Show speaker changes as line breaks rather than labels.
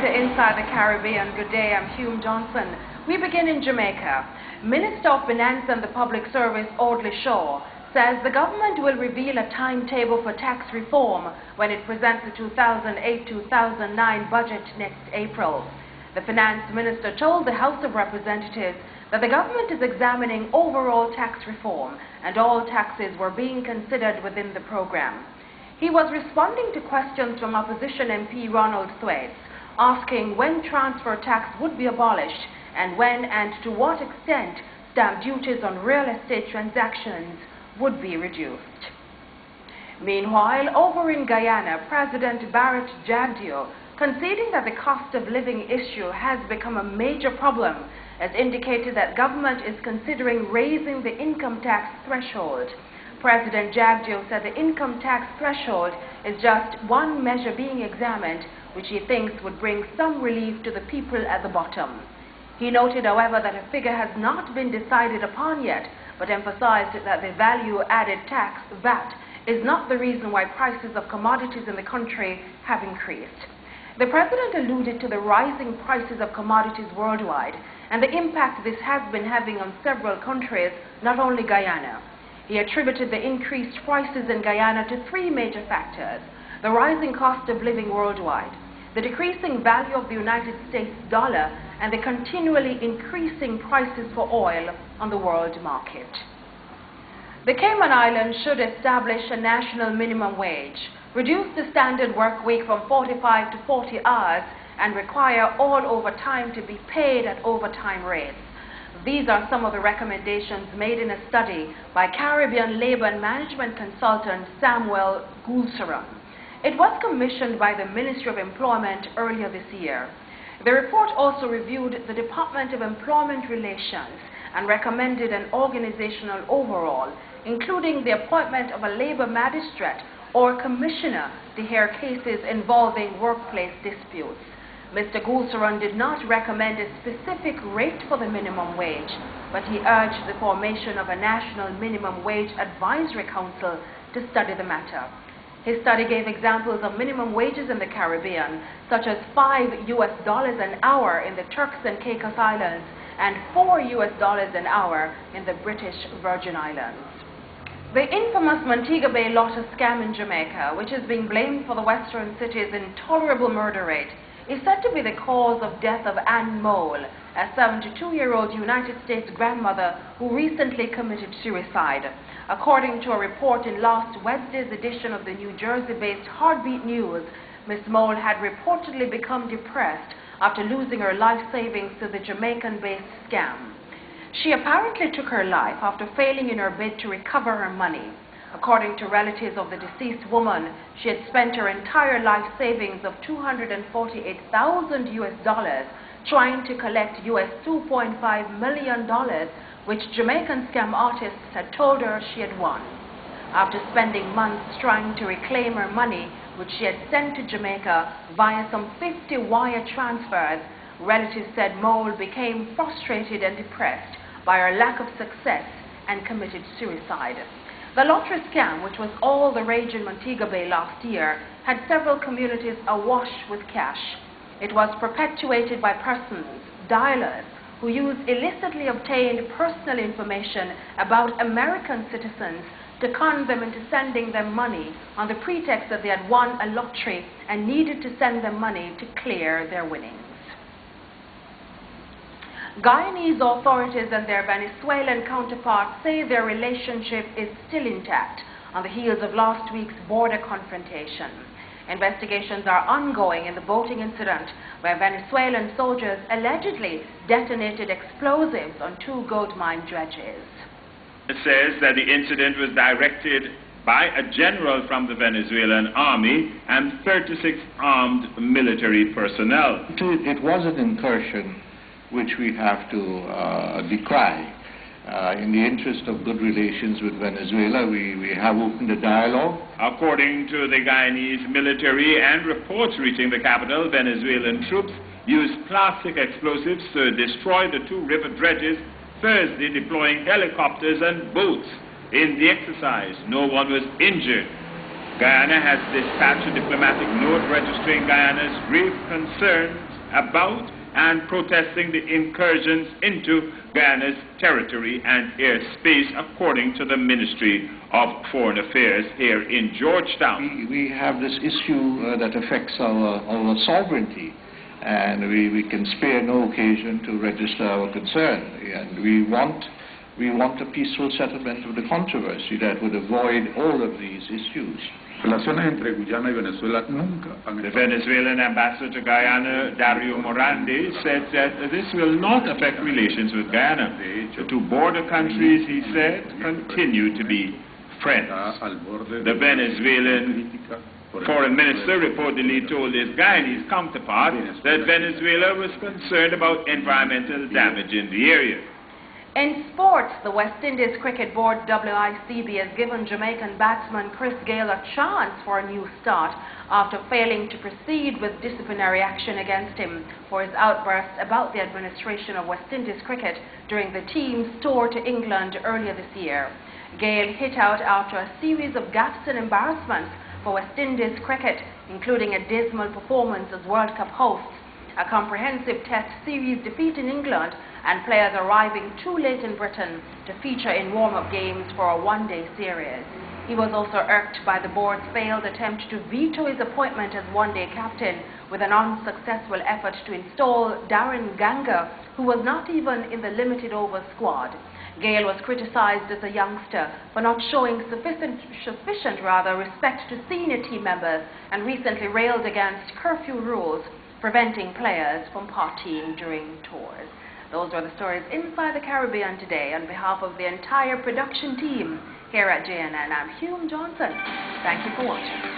to Inside the Caribbean. Good day, I'm Hume Johnson. We begin in Jamaica. Minister of Finance and the Public Service, Audley Shaw, says the government will reveal a timetable for tax reform when it presents the 2008-2009 budget next April. The Finance Minister told the House of Representatives that the government is examining overall tax reform and all taxes were being considered within the program. He was responding to questions from opposition MP Ronald Thwaites, asking when transfer tax would be abolished and when and to what extent stamp duties on real estate transactions would be reduced. Meanwhile, over in Guyana, President Barrett Jagdeo conceding that the cost of living issue has become a major problem, has indicated that government is considering raising the income tax threshold. President Jagdeo said the income tax threshold is just one measure being examined, which he thinks would bring some relief to the people at the bottom. He noted, however, that a figure has not been decided upon yet, but emphasized that the value-added tax, VAT, is not the reason why prices of commodities in the country have increased. The president alluded to the rising prices of commodities worldwide and the impact this has been having on several countries, not only Guyana. He attributed the increased prices in Guyana to three major factors: the rising cost of living worldwide, the decreasing value of the United States dollar, and the continually increasing prices for oil on the world market. The Cayman Islands should establish a national minimum wage, reduce the standard work week from 45 to 40 hours, and require all overtime to be paid at overtime rates. These are some of the recommendations made in a study by Caribbean labor and management consultant Samuel Goulseran. It was commissioned by the Ministry of Employment earlier this year. The report also reviewed the Department of Employment Relations and recommended an organizational overhaul, including the appointment of a labor magistrate or commissioner to hear cases involving workplace disputes. Mr. Goulseran did not recommend a specific rate for the minimum wage, but he urged the formation of a National Minimum Wage Advisory Council to study the matter. His study gave examples of minimum wages in the Caribbean, such as $5 an hour in the Turks and Caicos Islands and $4 an hour in the British Virgin Islands. The infamous Montego Bay Lotto scam in Jamaica, which is being blamed for the western city's intolerable murder rate, is said to be the cause of death of Ann Mole, a 72-year-old United States grandmother who recently committed suicide. According to a report in last Wednesday's edition of the New Jersey-based Heartbeat News, Ms. Mole had reportedly become depressed after losing her life savings to the Jamaican-based scam. She apparently took her life after failing in her bid to recover her money. According to relatives of the deceased woman, she had spent her entire life savings of $248,000 trying to collect $2.5 million, which Jamaican scam artists had told her she had won. After spending months trying to reclaim her money, which she had sent to Jamaica via some 50 wire transfers, relatives said Mole became frustrated and depressed by her lack of success and committed suicide. The lottery scam, which was all the rage in Montego Bay last year, had several communities awash with cash. It was perpetuated by persons, dialers, who used illicitly obtained personal information about American citizens to con them into sending them money on the pretext that they had won a lottery and needed to send them money to clear their winnings. Guyanese authorities and their Venezuelan counterparts say their relationship is still intact on the heels of last week's border confrontation. Investigations are ongoing in the boating incident where Venezuelan soldiers allegedly detonated explosives on two gold mine dredges.
It says that the incident was directed by a general from the Venezuelan army and 36 armed military personnel.
It was an incursion which we have to decry. In the interest of good relations with Venezuela, we have opened a dialogue.
According to the Guyanese military and reports reaching the capital, Venezuelan troops used plastic explosives to destroy the two river dredges Thursday, deploying helicopters and boats. In the exercise, no one was injured. Guyana has dispatched a diplomatic note registering Guyana's grave concerns about and protesting the incursions into Guyana's territory and airspace, according to the Ministry of Foreign Affairs here in Georgetown.
We have this issue that affects our sovereignty, and we can spare no occasion to register our concern. And we want a peaceful settlement of the controversy that would avoid all of these issues.
Relaciones entre Guyana y Venezuela nunca han
The
estado.
Venezuelan ambassador to Guyana, Dario Morandi, said that this will not affect relations with Guyana. The two border countries, he said, continue to be friends. The Venezuelan foreign minister reportedly told his Guyanese counterpart that Venezuela was concerned about environmental damage in the area.
In sports, the West Indies Cricket Board WICB has given Jamaican batsman Chris Gayle a chance for a new start after failing to proceed with disciplinary action against him for his outbursts about the administration of West Indies cricket during the team's tour to England earlier this year. Gayle hit out after a series of gaffes and embarrassments for West Indies cricket, including a dismal performance as World Cup hosts, a comprehensive Test series defeat in England, and players arriving too late in Britain to feature in warm-up games for a one-day series. He was also irked by the board's failed attempt to veto his appointment as one-day captain, with an unsuccessful effort to install Darren Ganga, who was not even in the limited over squad. Gayle was criticised as a youngster for not showing sufficient respect to senior team members, and recently railed against curfew rules preventing players from partying during tours. Those were the stories inside the Caribbean today. On behalf of the entire production team here at JNN, I'm Hume Johnson. Thank you for watching.